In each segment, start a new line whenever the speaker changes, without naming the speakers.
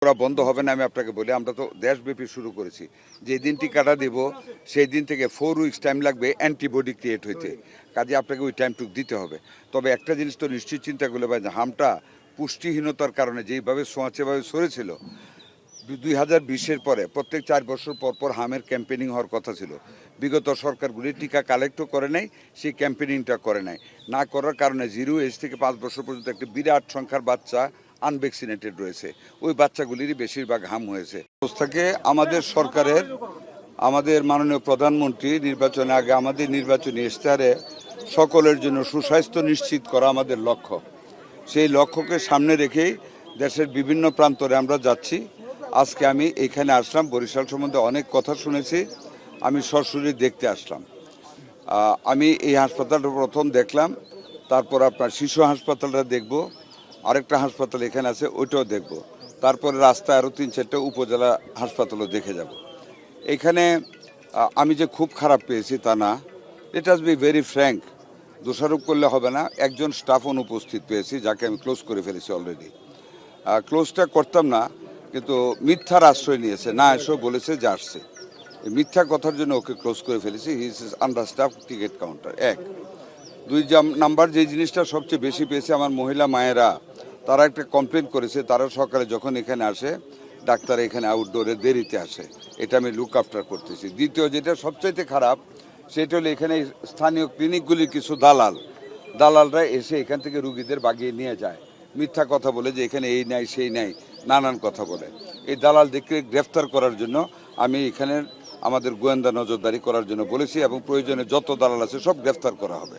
ওরা বন্ধ হবে না আমি আপনাকে বলি, আমরা তো দেশব্যাপী শুরু করেছি। যে দিন টিকাটা দেব সেই দিন থেকে 4 উইকস টাইম লাগবে অ্যান্টিবডি ক্রিয়েট হইতে, কাজে আপনাকে ওই টাইমটুকু দিতে হবে। তবে একটা জিনিস তো নিশ্চিত চিন্তা করলে ভাই, হামটা পুষ্টিহীনতার কারণে যেইভাবে ছোঁয়াচেভাবে সরেছিল 2020-এর পরে প্রত্যেক 4 বছর পর পর হামের ক্যাম্পেনিং হওয়ার কথা ছিল। বিগত সরকারগুলি টিকা কালেক্টও করে নাই, সেই ক্যাম্পেনিংটা করে নাই। না করার কারণে 0 এজ থেকে 5 বছর পর্যন্ত একটা বিরাট সংখ্যার বাচ্চা আনভ্যাকসিনেটেড রয়েছে। ওই বাচ্চাগুলিরই বেশিরভাগ হাম হয়েছে। অবস্থাকে আমাদের সরকারের, আমাদের মাননীয় প্রধানমন্ত্রী নির্বাচনের আগে আমাদের নির্বাচনী ইশতেহারে সকলের জন্য সুস্বাস্থ্য নিশ্চিত করা আমাদের লক্ষ্য। সেই লক্ষ্যকে সামনে রেখেই দেশের বিভিন্ন প্রান্তরে আমরা যাচ্ছি। আজকে আমি এখানে আসলাম, বরিশাল সম্বন্ধে অনেক কথা শুনেছি, আমি সরাসরি দেখতে আসলাম। আমি এই হাসপাতালটা প্রথম দেখলাম, তারপর আপনার শিশু হাসপাতালটা দেখব, আরেকটা হাসপাতাল এখানে আছে ওইটাও দেখব, তারপরে রাস্তায় আরও 3-4টা উপজেলা হাসপাতালও দেখে যাব। এখানে আমি যে খুব খারাপ পেয়েছি তা না, ইট হাজ বি ভেরি ফ্র্যাঙ্ক, দোষারোপ করলে হবে না। একজন স্টাফ অনুপস্থিত পেয়েছি, যাকে আমি ক্লোজ করে ফেলেছি অলরেডি। ক্লোজটা করতাম না, কিন্তু মিথ্যার আশ্রয় নিয়েছে, না এসেও বলেছে যে আসছে। এই মিথ্যা কথার জন্য ওকে ক্লোজ করে ফেলেছি। He is under staff ticket counter. 1 2 number যে জিনিসটা সবচেয়ে বেশি পেয়েছে, আমার মহিলা মায়েরা তারা একটা কমপ্লেন করেছে, তারা সকালে যখন এখানে আসে ডাক্তার এখানে আউটডোরে দেরিতে আসে, এটা আমি লুক আফটার করতেছি। দ্বিতীয় যেটা সবচাইতে খারাপ, সেটা হলো এখানে স্থানীয় ক্লিনিকগুলির কিছু দালালরা এসে এখান থেকে রুগীদের বাগিয়ে নিয়ে যায়, মিথ্যা কথা বলে যে এখানে এই নাই সেই নাই, নানান কথা বলে। এই দালালদেরকে গ্রেফতার করার জন্য আমি এখানে আমাদের গোয়েন্দা নজরদারি করার জন্য বলেছি, এবং প্রয়োজনে যত দালাল আছে সব গ্রেফতার করা হবে।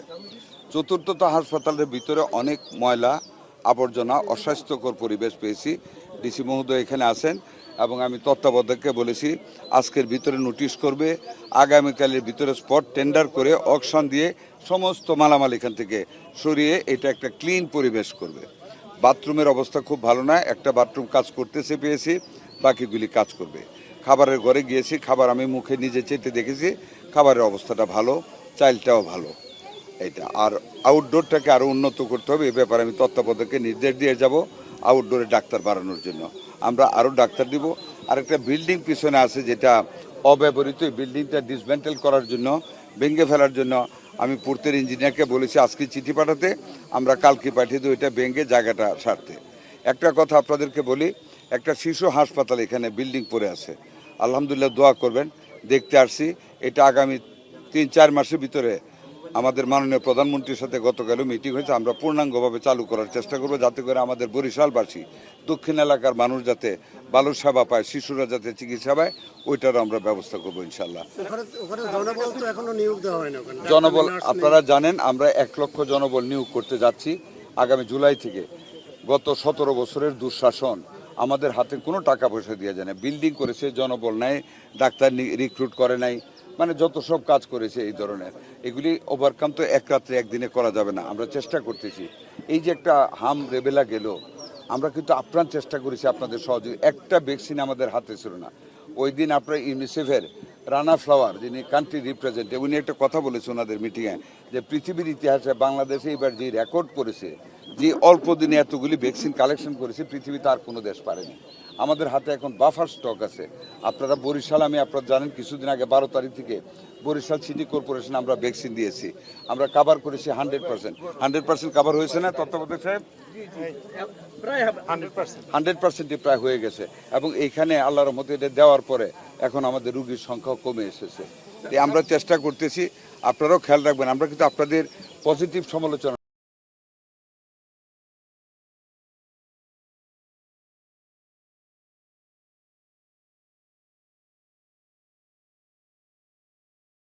চতুর্থত, হাসপাতালের ভিতরে অনেক ময়লা আবর্জনা, অস্বাস্থ্যকর পরিবেশ পেয়েছি। ডিসি মহোদয় এখানে আছেন, এবং আমি তত্ত্বাবধায়ককে বলেছি আজকের ভিতরে নোটিশ করবে, আগামীকালের ভিতরে স্পট টেন্ডার করে অকশন দিয়ে সমস্ত মালামাল এখান থেকে সরিয়ে এটা একটা ক্লিন পরিবেশ করবে। বাথরুমের অবস্থা খুব ভালো না, একটা বাথরুম কাজ করতেছে পেয়েছি, বাকিগুলি কাজ করবে। খাবারের ঘরে গিয়েছি, খাবার আমি মুখে নিজে চেটে দেখেছি, খাবারের অবস্থাটা ভালো, চাইলটাও ভালো। এটা আর আউটডোরটাকে আরও উন্নত করতে হবে, এ ব্যাপারে আমি তত্ত্বাবধায়ককে নির্দেশ দিয়ে যাব আউটডোরে ডাক্তার বাড়ানোর জন্য। আমরা আরও ডাক্তার দিব। আর একটা বিল্ডিং পিছনে আছে যেটা অব্যবহৃত, এই বিল্ডিংটা ডিসমেন্টেল করার জন্য, ভেঙে ফেলার জন্য আমি পূর্তের ইঞ্জিনিয়ারকে বলেছি আজকে চিঠি পাঠাতে, আমরা কালকে পাঠিয়ে দেবো এটা ভেঙে জায়গাটা সারতে। একটা কথা আপনাদেরকে বলি, একটা শিশু হাসপাতাল এখানে বিল্ডিং পড়ে আছে, আলহামদুলিল্লাহ দোয়া করবেন, দেখতে আসছি। এটা আগামী 3-4 মাসের ভিতরে আমাদের মাননীয় প্রধানমন্ত্রীর সাথে গতকালও মিটিং হয়েছে, আমরা পূর্ণাঙ্গভাবে চালু করার চেষ্টা করব, যাতে করে আমাদের বরিশালবাসী, দক্ষিণ এলাকার মানুষ যাতে ভালো সেবা পায়, শিশুরা যাতে চিকিৎসা পায়, ওইটারও আমরা ব্যবস্থা করবো ইনশাল্লাহ। জনবল আপনারা জানেন, আমরা 1 লক্ষ জনবল নিয়োগ করতে যাচ্ছি আগামী জুলাই থেকে। গত 17 বছরের দুঃশাসন, আমাদের হাতে কোনো টাকা পয়সা দিয়ে যায় না, বিল্ডিং করেছে, জনবল নাই, ডাক্তার রিক্রুট করে নাই, মানে যত সব কাজ করেছে এই ধরনের, এগুলি ওভারকাম তো এক রাত্রে একদিনে করা যাবে না। আমরা চেষ্টা করতেছি। এই যে একটা হাম রেবেলা গেল, আমরা কিন্তু আপ্রাণ চেষ্টা করেছি আপনাদের সহযোগী, একটা ভ্যাকসিন আমাদের হাতে ছিল না। ওই দিন আপনার ইউনিসেফের রানা ফ্লাওয়ার, যিনি কান্ট্রি রিপ্রেজেন্টেটিভ, উনি একটা কথা বলেছে ওনাদের মিটিংয়ে, যে পৃথিবীর ইতিহাসে বাংলাদেশে এবার যে রেকর্ড করেছে, যে অল্প দিনে এতগুলি ভ্যাকসিন কালেকশন করেছে, পৃথিবীতে আর কোনো দেশ পারেনি। আমাদের হাতে এখন বাফার স্টক আছে। আপনারা বরিশাল, আমি আপনারা জানেন কিছুদিন আগে 12 তারিখ থেকে বরিশাল সিটি কর্পোরেশন আমরা ভ্যাকসিন দিয়েছি, আমরা কাভার করেছি 100% কাভার হয়েছে না তত্ত্বাবধায়ক সাহেব? 100%ই প্রায় হয়ে গেছে। এবং এইখানে আল্লাহর রহমতে এটা দেওয়ার পরে এখন আমাদের রুগীর সংখ্যাও কমে এসেছে। আমরা চেষ্টা করতেছি, আপনারাও খেয়াল রাখবেন, আমরা কিন্তু আপনাদের পজিটিভ সমালোচনা